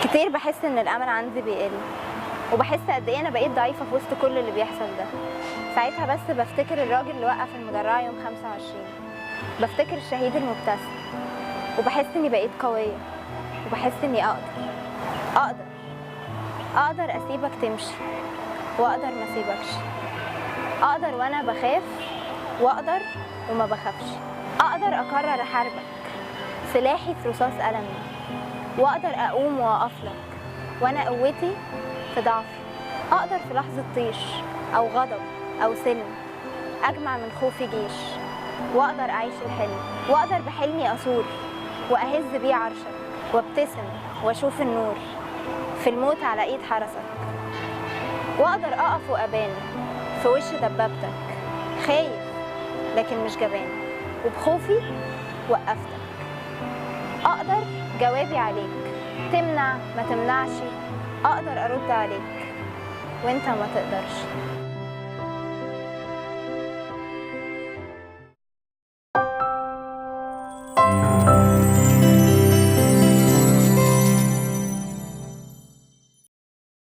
كتير بحس ان الامل عندي بيقل، وبحس قد ايه انا بقيت ضعيفه في وسط كل اللي بيحصل ده. ساعتها بس بفتكر الراجل اللي وقف المدرعه يوم 25، بفتكر الشهيد المبتسم، وبحس اني بقيت قويه، وبحس اني اقدر اسيبك تمشي، واقدر ما اسيبكش، اقدر وانا بخاف، واقدر وما بخافش، اقدر اقرر احاربك، سلاحي في رصاص قلمي، واقدر اقوم واقف لك وانا قوتي في ضعفي، اقدر في لحظه طيش او غضب او سلم اجمع من خوفي جيش، واقدر اعيش الحلم، واقدر بحلمي اثور واهز بيه عرشك، وابتسم واشوف النور في الموت على ايد حرسك، واقدر اقف وابان في وش دبابتك، خايف لكن مش جبان، وبخوفي وقفتك. اقدر جوابي عليك، تمنع ما تمنعش، اقدر ارد عليك وانت ما تقدرش.